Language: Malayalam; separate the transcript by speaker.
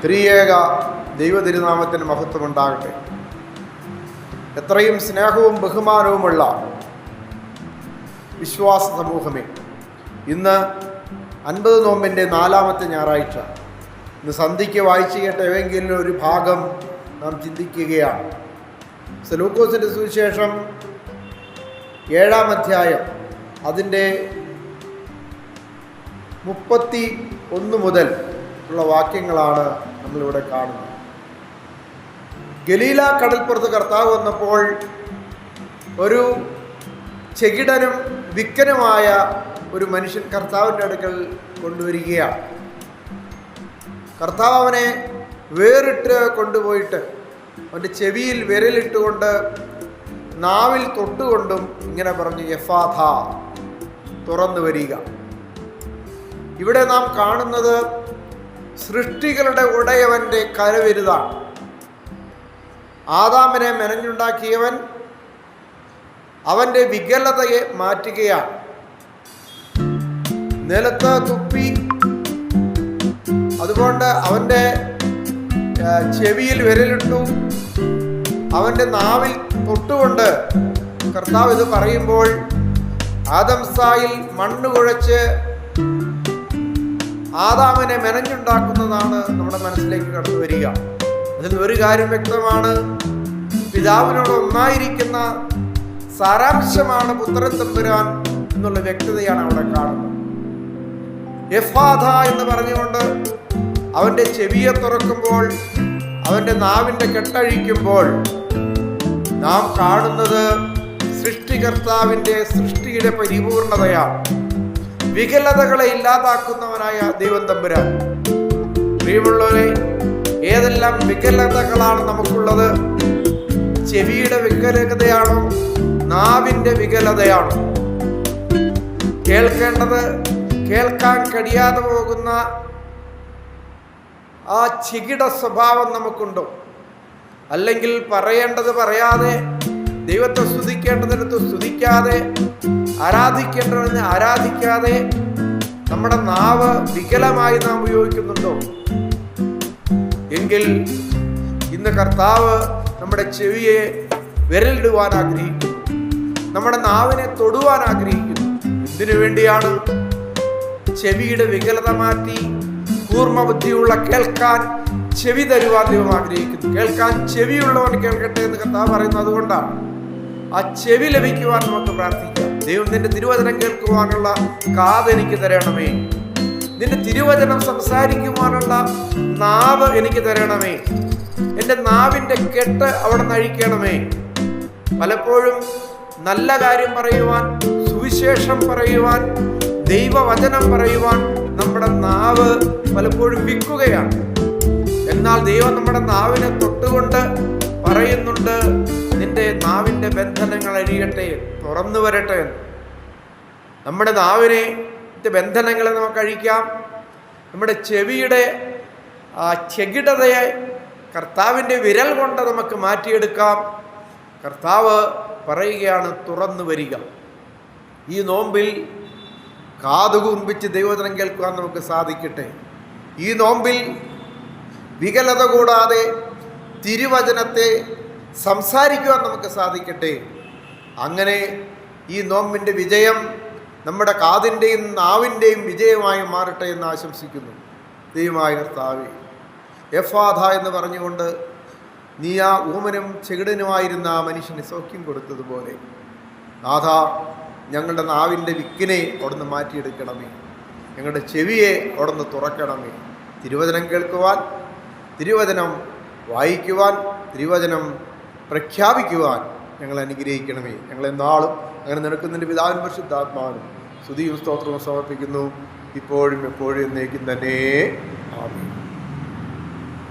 Speaker 1: ത്രിയേക ദൈവതിരുനാമത്തിന് മഹത്വമുണ്ടാകട്ടെ. എത്രയും സ്നേഹവും ബഹുമാനവുമുള്ള വിശ്വാസ സമൂഹമേ, ഇന്ന് 50 നോമ്പിൻ്റെ 4ാമത്തെ ഞായറാഴ്ച. ഇന്ന് സന്ധ്യയ്ക്ക് വായിച്ചു കേട്ട ഏതെങ്കിലും ഒരു ഭാഗം നാം ചിന്തിക്കുകയാണ്. ലൂക്കോസിൻ്റെ സുവിശേഷം 7-ാം അധ്യായം അതിൻ്റെ 31 മുതൽ ഉള്ള വാക്യങ്ങളാണ് നമ്മളിവിടെ കാണുന്നത്. ഗലീല കടൽപ്പുറത്ത് കർത്താവ് വന്നപ്പോൾ ഒരു ചെകിടനും വിക്കനുമായ ഒരു മനുഷ്യൻ കർത്താവിൻ്റെ അടുക്കൽ കൊണ്ടുവരികയാണ്. കർത്താവ് അവനെ വേറിട്ട് കൊണ്ടുപോയിട്ട് അവൻ്റെ ചെവിയിൽ വിരലിട്ടുകൊണ്ട് നാവിൽ തൊട്ടുകൊണ്ടും ഇങ്ങനെ പറഞ്ഞു, എഫാഥ, തുറന്നു വരിക. ഇവിടെ നാം കാണുന്നത് സൃഷ്ടികളുടെ ഉടയവൻ്റെ കരവിരുതാണ്. ആദാമിനെ മെനഞ്ഞുണ്ടാക്കിയവൻ അവൻ്റെ വികലതയെ മാറ്റുകയാണ്. നിലത്ത് തുപ്പി അതുകൊണ്ട് അവൻ്റെ ചെവിയിൽ വിരലിട്ടു, അവൻ്റെ നാവിൽ തൊട്ടുകൊണ്ട് കർത്താവ് ഇത് പറയുമ്പോൾ ആദംസായിൽ മണ്ണ് കുഴച്ച് ആദാമിനെ മെനഞ്ഞുണ്ടാക്കുന്നതാണ് നമ്മുടെ മനസ്സിലേക്ക് കടന്നു വരിക. അതിൽ ഒരു കാര്യം വ്യക്തമാണ്, പിതാവിനോട് ഒന്നായിരിക്കുന്ന സാരാംശമാണ് പുത്രൻ തമ്പുരാൻ എന്നുള്ള വ്യക്തതയാണ് അവിടെ കാണുന്നത്. എഫാഥ എന്ന് പറഞ്ഞുകൊണ്ട് അവൻ്റെ ചെവിയെ തുറക്കുമ്പോൾ, അവൻ്റെ നാവിൻ്റെ കെട്ടഴിക്കുമ്പോൾ നാം കാണുന്നത് സൃഷ്ടികർത്താവിൻ്റെ സൃഷ്ടിയുടെ പരിപൂർണതയാണ്. വികലതകളെ ഇല്ലാതാക്കുന്നവനായ ദൈവം തമ്പുരാൻ. പ്രിയമുള്ളവരെ, ഏതെല്ലാം വികലതകളാണ് നമുക്കുള്ളത്? ചെവിയുടെ വികലതയാണോ? നാവിൻ്റെ വികലതയാണോ? കേൾക്കേണ്ടത് കേൾക്കാൻ കഴിയാതെ പോകുന്ന ആ ചെകിട സ്വഭാവം നമുക്കുണ്ടോ? അല്ലെങ്കിൽ പറയേണ്ടത് പറയാതെ, ദൈവത്തെ സ്തുതിക്കേണ്ടതിടത്ത് സ്തുതിക്കാതെ, ആരാധിക്കേണ്ടതിന് ആരാധിക്കാതെ നമ്മുടെ നാവ് വികലമായി നാം ഉപയോഗിക്കുന്നുണ്ടോ? എങ്കിൽ ഇന്ന് കർത്താവ് നമ്മുടെ ചെവിയെ വിരലിടുവാൻ ആഗ്രഹിക്കുന്നു, നമ്മുടെ നാവിനെ തൊടുവാൻ ആഗ്രഹിക്കുന്നു. ഇതിനു വേണ്ടിയാണ്? ചെവിയുടെ വികലത മാറ്റി കൂർമ്മബുദ്ധിയുള്ള കേൾക്കാൻ ചെവി തരുവാൻ ദൈവം ആഗ്രഹിക്കുന്നു. കേൾക്കാൻ ചെവിയുള്ളവൻ കേൾക്കട്ടെ എന്ന് കർത്താവ് പറയുന്നത് അതുകൊണ്ടാണ്. ആ ചെവി ലഭിക്കുവാൻ നമുക്ക് പ്രാർത്ഥിക്കാം. ദൈവം, നിന്റെ തിരുവചനം കേൾക്കുവാനുള്ള കാത് എനിക്ക് തരണമേ. നിന്റെ തിരുവചനം സംസാരിക്കുവാനുള്ള നാവ് എനിക്ക് തരണമേ. എൻ്റെ നാവിൻ്റെ കെട്ട് അവിടെ നിന്ന് അഴിക്കണമേ. പലപ്പോഴും നല്ല കാര്യം പറയുവാൻ, സുവിശേഷം പറയുവാൻ, ദൈവവചനം പറയുവാൻ നമ്മുടെ നാവ് പലപ്പോഴും വിൽക്കുകയാണ്. എന്നാൽ ദൈവം നമ്മുടെ നാവിനെ തൊട്ടുകൊണ്ട് പറയുന്നുണ്ട്, നിന്റെ നാവിൻ്റെ ബന്ധനങ്ങൾ അഴിയട്ടെ, തുറന്നു വരട്ടെ. നമ്മുടെ നാവിനെ ബന്ധനങ്ങളെ നമുക്ക് അഴിക്കാം. നമ്മുടെ ചെവിയുടെ ആ ചെകിടതയെ കർത്താവിൻ്റെ വിരൽ കൊണ്ട് നമുക്ക് മാറ്റിയെടുക്കാം. കർത്താവ് പറയുകയാണ്, തുറന്നു വരിക. ഈ നോമ്പിൽ കാതുകൂർപ്പിച്ച് ദൈവവചനം കേൾക്കുവാൻ നമുക്ക് സാധിക്കട്ടെ. ഈ നോമ്പിൽ വികലത കൂടാതെ തിരുവചനത്തെ സംസാരിക്കുവാൻ നമുക്ക് സാധിക്കട്ടെ. അങ്ങനെ ഈ നോമ്പിൻ്റെ വിജയം നമ്മുടെ കാതിൻ്റെയും നാവിൻ്റെയും വിജയമായി മാറട്ടെ എന്ന് ആശംസിക്കുന്നു. ദൈവമായ കർത്താവേ, എഫാഥ എന്ന് പറഞ്ഞുകൊണ്ട് നീ ആ ഊമനും ചെകിടനുമായിരുന്ന ആ മനുഷ്യന് സൗഖ്യം കൊടുത്തതുപോലെ നാഥ, ഞങ്ങളുടെ നാവിൻ്റെ വിക്കിനെ അവിടുന്ന് മാറ്റിയെടുക്കണമേ. ഞങ്ങളുടെ ചെവിയെ അവിടുന്ന് തുറക്കണമേ. തിരുവചനം കേൾക്കുവാൻ, തിരുവചനം വായിക്കുവാൻ, തിരുവചനം പ്രഖ്യാപിക്കുവാൻ ഞങ്ങളെ അനുഗ്രഹിക്കണമേ. ഞങ്ങളെന്നാളും അങ്ങനെ നിനക്കുന്നതിൻ്റെ പിതാവിൻ പരിശുദ്ധാത്മാവിനും സ്തുതിയും സ്തോത്രവും സമർപ്പിക്കുന്നു, ഇപ്പോഴും എപ്പോഴും എന്നേക്കും തന്നെ.